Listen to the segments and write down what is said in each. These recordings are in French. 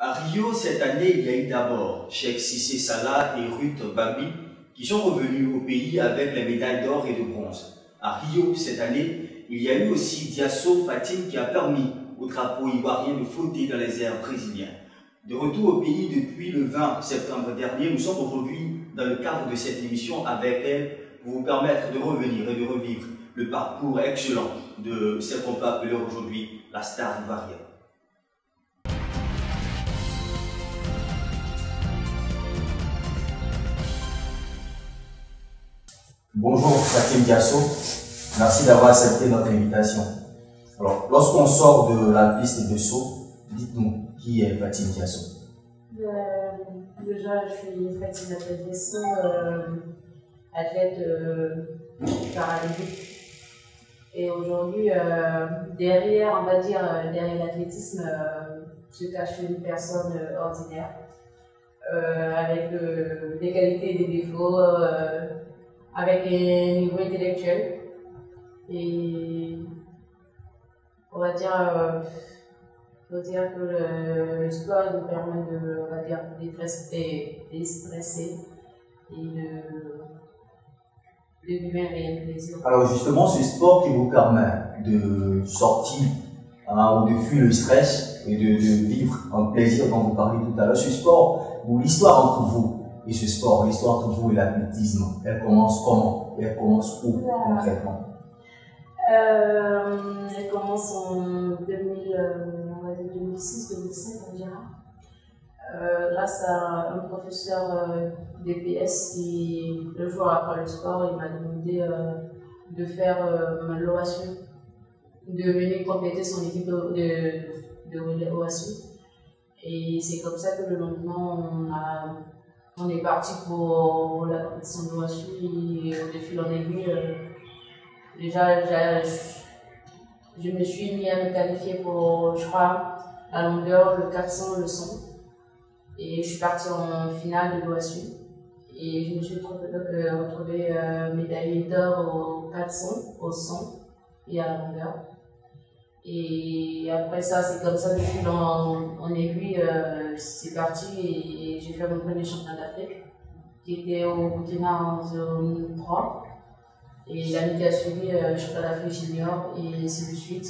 À Rio, cette année, il y a eu d'abord Cheikh Cissé Salah et Ruth Babi qui sont revenus au pays avec les médailles d'or et de bronze. À Rio, cette année, il y a eu aussi Diasso Fatim qui a permis au drapeau ivoirien de flotter dans les airs brésiliens. De retour au pays depuis le 20 septembre dernier, nous sommes aujourd'hui dans le cadre de cette émission avec elle pour vous permettre de revenir et de revivre le parcours excellent de celle qu'on peut appeler aujourd'hui la star ivoirienne. Bonjour Fatim Diasso, merci d'avoir accepté notre invitation. Alors, lorsqu'on sort de la piste de saut, dites-nous qui est Fatim Diasso? Déjà, je suis Fatim Diasso, athlète paralympique. Et aujourd'hui, derrière, on va dire, derrière l'athlétisme, se cache une personne ordinaire, avec des qualités et des défauts, avec un niveau intellectuel. Et on va dire, faut dire que le sport nous permet de, on va dire, déstresser et de vivre un réel plaisir. Alors justement, ce sport qui vous permet de sortir ou de fuir le stress et de vivre un plaisir dont vous parlez tout à l'heure, ce sport, ou l'histoire entre vous et ce sport, l'histoire entre vous et l'athlétisme, elle commence comment? Et elle commence où concrètement? Elle commence en 2006-2007 environ. Grâce à un professeur d'EPS qui, le jour après le sport, il m'a demandé de faire ma l'OASU, de venir compléter son équipe de relais OASU. Et c'est comme ça que le lendemain, on est parti pour la compétition de l'OASU et au fil en aiguille, déjà, je me suis mis à me qualifier pour, je crois, la longueur, le 400, le 100. Et je suis partie en finale de l'OASU. Et je me suis retrouvée médaillée d'or au 400, au 100 et à la longueur. Et après ça, c'est comme ça, de fil en aiguille, c'est parti et j'ai fait mon premier championnat d'Afrique, qui était au Burkina en zone 3. Et l'année qui a suivi, championnat d'Afrique junior et ainsi de suite,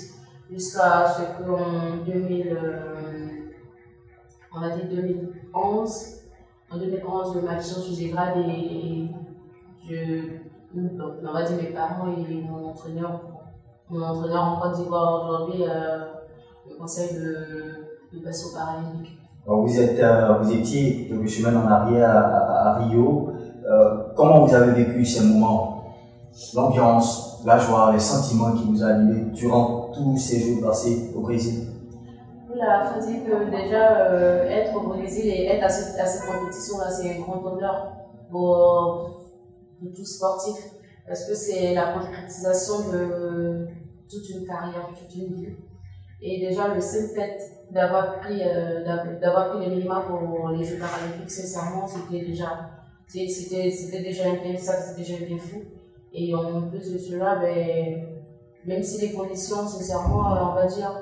jusqu'à ce qu'en 2011, en 2011, ma mission se dégrade et on va dire mes parents et mon entraîneur en Côte d'Ivoire aujourd'hui me conseille de passer au Paralympique. Alors vous étiez quelques semaines en arrière à Rio. Comment vous avez vécu ces moments? L'ambiance, la joie, les sentiments qui vous animaient durant tous ces jours passés au Brésil? Il faut dire que déjà être au Brésil et être à cette compétition-là, c'est un grand honneur pour tout sportif, parce que c'est la concrétisation de toute une carrière, toute une vie. Et déjà, le seul fait d'avoir pris les minima pour les Jeux paralympiques, sincèrement, c'était déjà un bien ça, c'était déjà un bien fou. Et en plus de cela, même si les conditions, sincèrement, on va dire,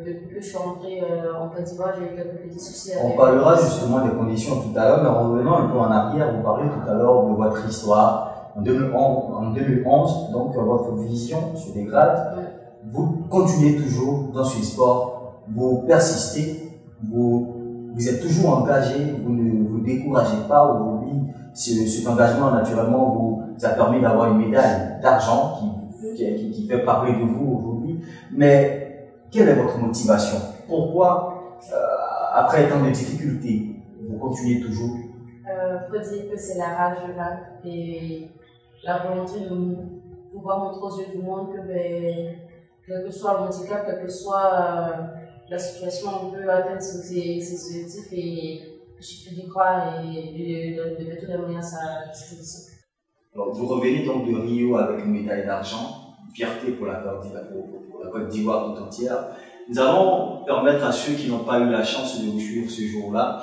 depuis que je suis rentrée en Côte d'Ivoire, j'ai eu quelques petits soucis avec. On parlera justement des conditions tout à l'heure, mais en revenant un peu en arrière, vous parlez tout à l'heure de votre histoire. En 2011, donc votre vision se dégrade. Ouais. Vous continuez toujours dans ce sport, vous persistez, vous êtes toujours engagé, vous ne vous découragez pas. Aujourd'hui, cet engagement, naturellement, vous a permis d'avoir une médaille d'argent qui fait parler de vous aujourd'hui. Mais quelle est votre motivation? Pourquoi, après tant de difficultés, vous continuez toujours? Faut dire que c'est la rage de vaincre et la volonté de pouvoir montrer aux yeux du monde que quel que soit le handicap, quelle que soit la situation, on peut atteindre ses objectifs et il suffit d'y croire et de mettre tous les moyens à sa disposition. Alors, vous revenez donc de Rio avec une médaille d'argent, une fierté pour la Côte d'Ivoire tout entière. Nous allons permettre à ceux qui n'ont pas eu la chance de vous suivre ce jour-là,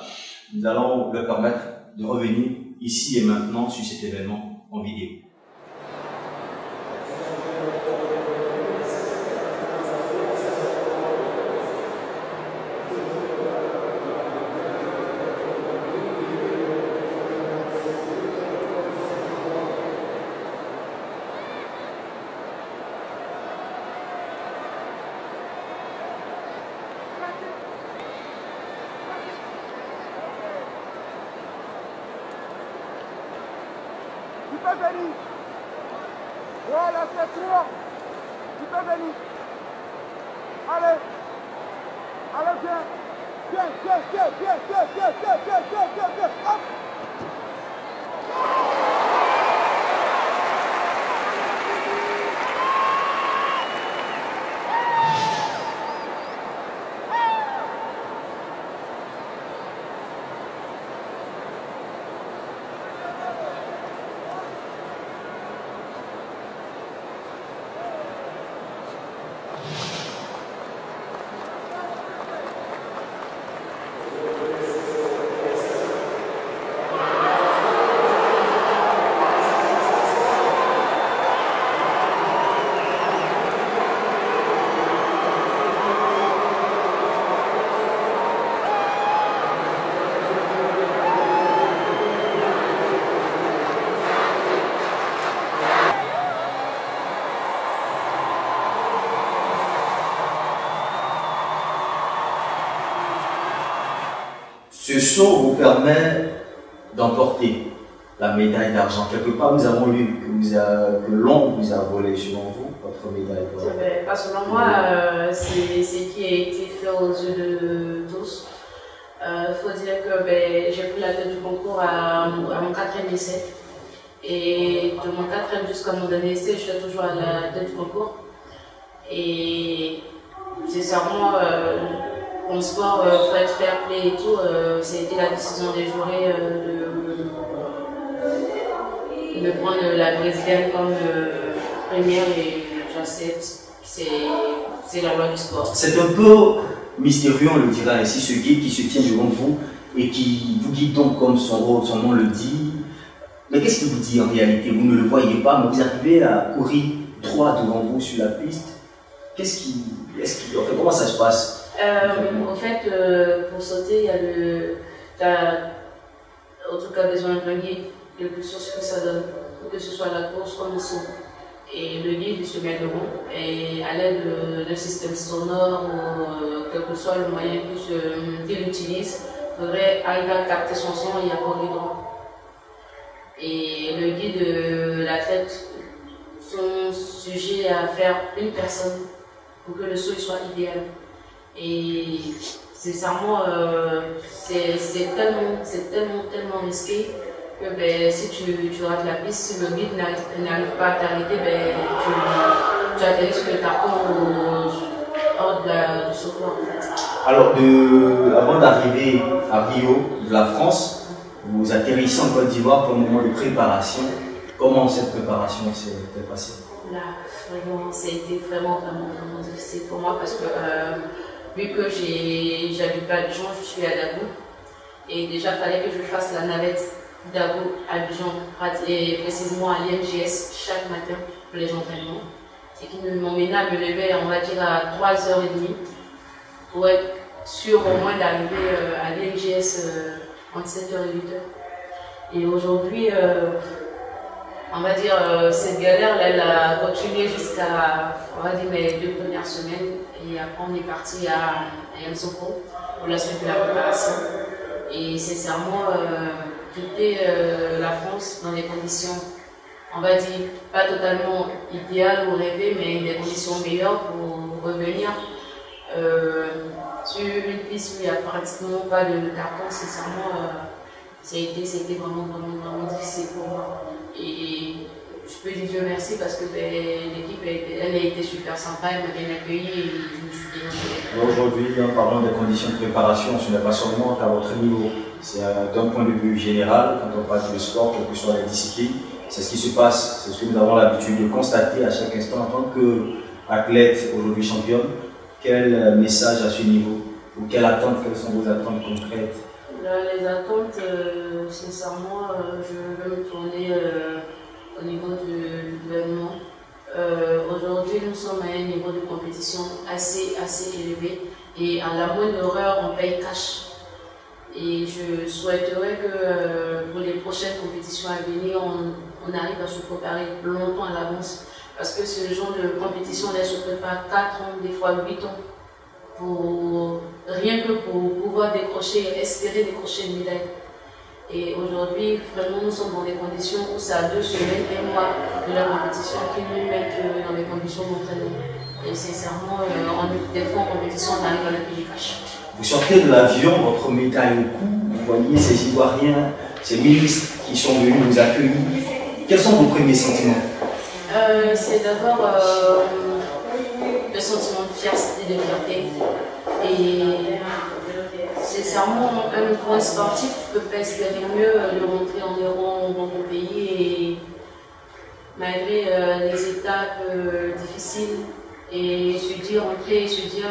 nous allons leur permettre de revenir ici et maintenant sur cet événement en vidéo. peux venir. Voilà, c'est toi. Tu peux venir. Allez. Allez, viens. Viens. Hop. Ce saut vous permet d'emporter la médaille d'argent. Quelque part, nous avons lu que l'on vous a volé, selon vous, votre médaille. Pas selon moi, c'est ce qui a été fait aux yeux de tous. Il faut dire que j'ai pris la tête du concours à mon 4e essai. Et de mon 4e jusqu'à mon dernier essai, je suis toujours à la tête du concours. Et sincèrement, en sport, il faut être fair play et tout. Ça a été la décision des jurés de prendre la brésilienne comme première et j'accepte. C'est la loi du sport. C'est un peu mystérieux, on le dira ainsi, ce guide qui se tient devant vous et qui vous guide donc comme son nom le dit. Mais qu'est-ce qu'il vous dit en réalité? Vous ne le voyez pas, mais vous arrivez à courir droit devant vous sur la piste. Comment ça se passe? En fait, pour sauter, il y a en tout cas besoin d'un guide, quelque chose que ça donne, que ce soit la course comme le saut. Et le guide, il se met devant, et à l'aide d'un système sonore ou quel que soit le moyen qu'il utilise, il faudrait arriver à capter son son et à courir droit. Et le guide, l'athlète, sont sujets à faire une personne pour que le saut soit idéal. Et sincèrement, c'est tellement risqué que si tu rates la piste, si le guide n'arrive pas à t'arrêter, tu atterris sur le tapon hors du sautoir. En fait. Alors, avant d'arriver à Rio, de la France, vous atterrissez en Côte d'Ivoire pour un moment de préparation. Comment cette préparation s'est passée? Là, vraiment, ça a été vraiment difficile pour moi parce que vu que j'habite pas à Abidjan, je suis à Dagou. Et déjà, il fallait que je fasse la navette Dagou à Abidjan, et précisément à l'IMGS chaque matin pour les entraînements. C'est qui m'emmenait à me lever, on va dire, à 3h30 pour être sûr au moins d'arriver à l'IMGS entre 7h et 8h. Et aujourd'hui, on va dire, cette galère, là, elle a continué jusqu'à, on va dire, mes 2 premières semaines. Et après, on est parti à Yamoussoukro pour la suite de la préparation. Et sincèrement, quitter la France dans des conditions, on va dire, pas totalement idéales ou rêvées, mais des conditions meilleures pour revenir sur une piste où il n'y a pratiquement pas de carton, sincèrement, c'était vraiment difficile pour moi. Et je peux dire Dieu merci parce que l'équipe elle a été super sympa, elle m'a bien accueilli et je me suis bien entourée. Aujourd'hui, en parlant des conditions de préparation, ce n'est pas seulement à votre niveau, c'est d'un point de vue général, quand on parle de sport, quelle que soit la discipline, c'est ce qui se passe, c'est ce que nous avons l'habitude de constater à chaque instant en tant qu'athlète aujourd'hui championne. Quel message à ce niveau ou quelles sont vos attentes concrètes? Les attentes, sincèrement, je veux me tourner au niveau du gouvernement. Aujourd'hui, nous sommes à un niveau de compétition assez élevé et à la moindre erreur, on paye cash. Et je souhaiterais que pour les prochaines compétitions à venir, on arrive à se préparer longtemps à l'avance. Parce que ce genre de compétition, on se prépare 4 ans, des fois 8 ans. Rien que pour pouvoir espérer décrocher une médaille. Et aujourd'hui, vraiment, nous sommes dans des conditions où c'est à 2 semaines, 1 mois de la compétition qui nous mettent dans des conditions d'entraînement. Et sincèrement, des fois en compétition, on arrive dans le pays cash. Vous sortez de l'avion, votre médaille au cou, vous voyez ces Ivoiriens, ces ministres qui sont venus nous accueillir. Quels sont vos premiers sentiments? C'est d'abord le sentiment de fierté. Et sincèrement, un point sportif ne peut pas espérer mieux de rentrer en Europe dans mon pays. Et malgré les étapes difficiles, et rentrer et se dire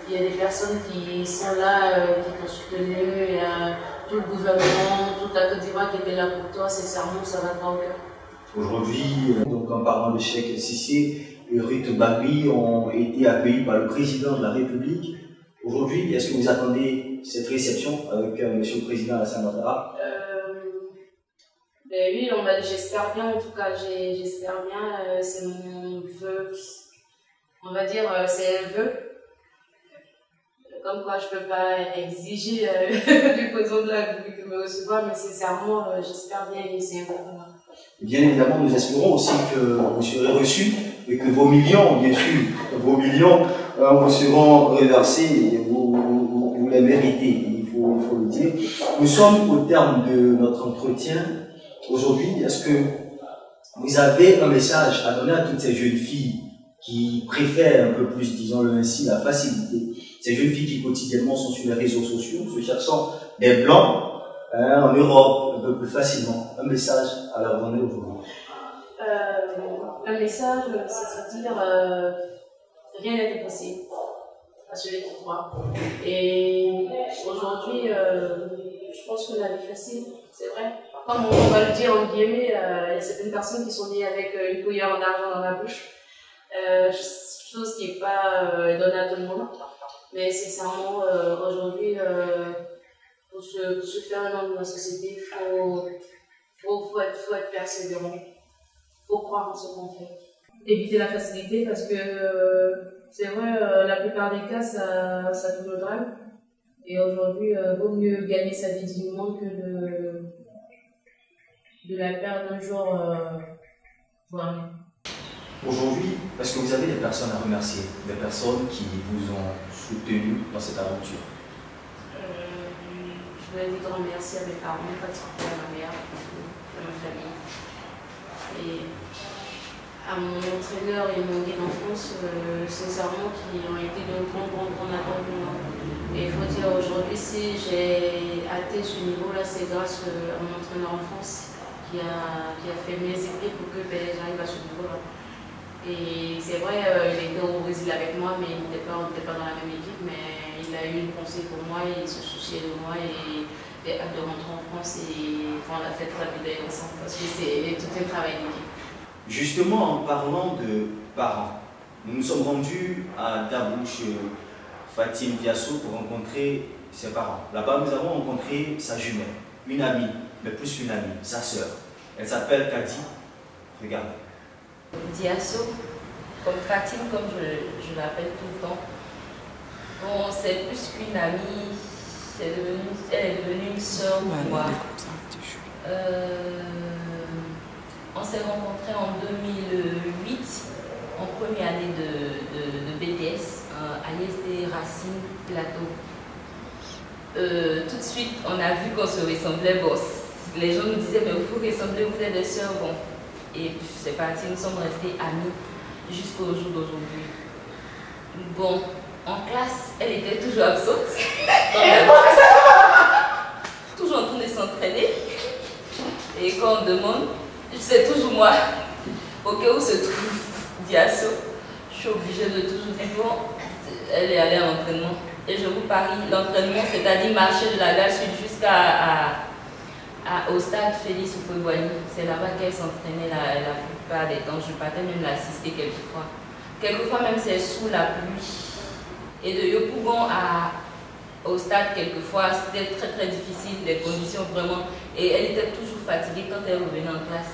il y a des personnes qui sont là, qui t'ont soutenu, il y a tout le gouvernement, toute la Côte d'Ivoire qui était là pour toi, sincèrement, ça va droit au cœur. Aujourd'hui, donc en parlant de Cheikh Cissé et Ruth Bagui ont été accueillis par le président de la République. Aujourd'hui, est-ce que vous attendez cette réception avec Monsieur le Président Alassane Ouattara? Ben oui, j'espère bien, en tout cas, j'espère bien, c'est mon vœu, on va dire, c'est un vœu. Comme quoi, je ne peux pas exiger du président de la République de me recevoir, mais sincèrement, j'espère bien que c'est un vœu. Bien évidemment, nous espérons aussi que vous serez reçus et que vos millions, bien sûr, vous seront reversés et vous les méritez, il faut le dire. Nous sommes au terme de notre entretien. Aujourd'hui, est-ce que vous avez un message à donner à toutes ces jeunes filles qui préfèrent un peu plus, disons-le ainsi, la facilité? Ces jeunes filles qui quotidiennement sont sur les réseaux sociaux, se cherchant des blancs en Europe un peu plus facilement. Un message à leur donner aujourd'hui? Un message, c'est-à-dire rien n'est impossible à celui qui croit. Et aujourd'hui, je pense qu'on a vie facile, c'est vrai. Comme on va le dire en guillemets, il y a certaines personnes qui sont nées avec une cuillère d'argent dans la bouche, chose qui n'est pas donnée à tout le monde. Mais sincèrement, aujourd'hui, pour se faire un nom dans la société, il faut être persévérant, il faut croire en ce qu'on fait. Éviter la facilité parce que c'est vrai, la plupart des cas, ça tourne au drame. Et aujourd'hui, vaut mieux gagner sa vie dignement que de la perdre un jour, voire même. Aujourd'hui, est-ce que vous avez des personnes à remercier, des personnes qui vous ont soutenu dans cette aventure? Je voulais dire grand merci à mes parents, particulièrement à ma mère, à ma famille. Et à mon entraîneur et mon guide d'enfance, sincèrement, qui ont été d'un grand apport pour moi. Et il faut dire aujourd'hui, si j'ai atteint ce niveau-là, c'est grâce à mon entraîneur en France qui a fait mes écrits pour que j'arrive à ce niveau-là. Et c'est vrai, il était au Brésil avec moi, mais on n'était pas dans la même équipe, mais il a eu une pensée pour moi, il se souciait de moi et hâte de rentrer en France et on a fait très bien ensemble parce que c'est tout un travail d'équipe. Justement, en parlant de parents, nous nous sommes rendus à Dabouche, Fatim Diasso, pour rencontrer ses parents. Là-bas, nous avons rencontré sa jumelle, une amie, mais plus qu'une amie, sa sœur. Elle s'appelle Kadi. Regardez. Diasso, comme Fatim, comme je l'appelle tout le temps. Bon, c'est plus qu'une amie, elle est devenue une sœur pour moi. On s'est rencontrés en 2008, en première année de BTS, à l'ISD Racine Plateau. Tout de suite, on a vu qu'on se ressemblait. Bon, les gens nous disaient, mais vous ressemblez, vous êtes des sœurs. Bon. Et c'est parti, nous sommes restés amis jusqu'au jour d'aujourd'hui. Bon, en classe, elle était toujours absente. Toujours en train de s'entraîner. Et quand on demande, c'est toujours moi. Au cas où se trouve Diasso, je suis obligée de toujours dire, bon, elle est allée à l'entraînement. Et je vous parie, l'entraînement, c'est-à-dire marcher de la gare sud au stade Félix Houphouët-Boigny. C'est là-bas qu'elle s'entraînait la plupart des temps. Je partais même l'assister quelquefois. Quelquefois même c'est sous la pluie. Et de Yopougon au stade quelquefois, c'était très difficile, les conditions vraiment. Et elle était toujours fatiguée quand elle revenait en classe.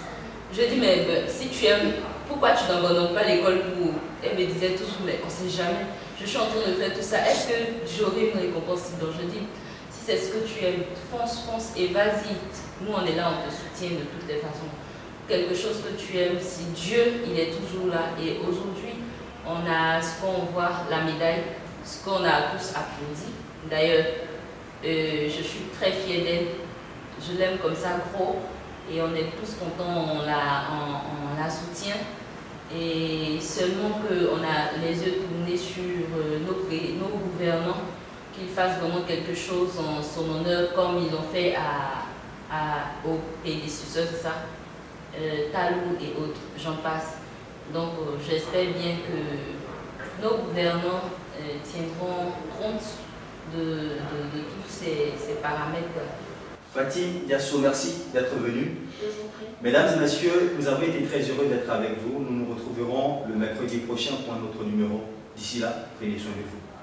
Je dis, mais si tu aimes, pourquoi tu n'abandonnes pas l'école pour... Elle me disait toujours, mais on ne sait jamais. Je suis en train de faire tout ça. Est-ce que j'aurai une récompense? Donc je dis, si c'est ce que tu aimes, fonce, fonce et vas-y. Nous, on est là, on te soutient de toutes les façons. Quelque chose que tu aimes, si Dieu, il est toujours là. Et aujourd'hui, on a ce qu'on voit, la médaille, ce qu'on a tous applaudi. D'ailleurs, je suis très fière d'elle. Je l'aime comme ça, gros. Et on est tous contents, on la soutient. Et seulement qu'on a les yeux tournés sur nos gouvernants, qu'ils fassent vraiment quelque chose en son honneur, comme ils ont fait aux prédécesseurs, c'est ça, Talou et autres, j'en passe. Donc j'espère bien que nos gouvernants tiendront compte de tous ces paramètres. Fatih Diasso, merci d'être venu. Mesdames et messieurs, nous avons été très heureux d'être avec vous. Nous nous retrouverons le mercredi prochain pour un autre numéro. D'ici là, prenez soin de vous.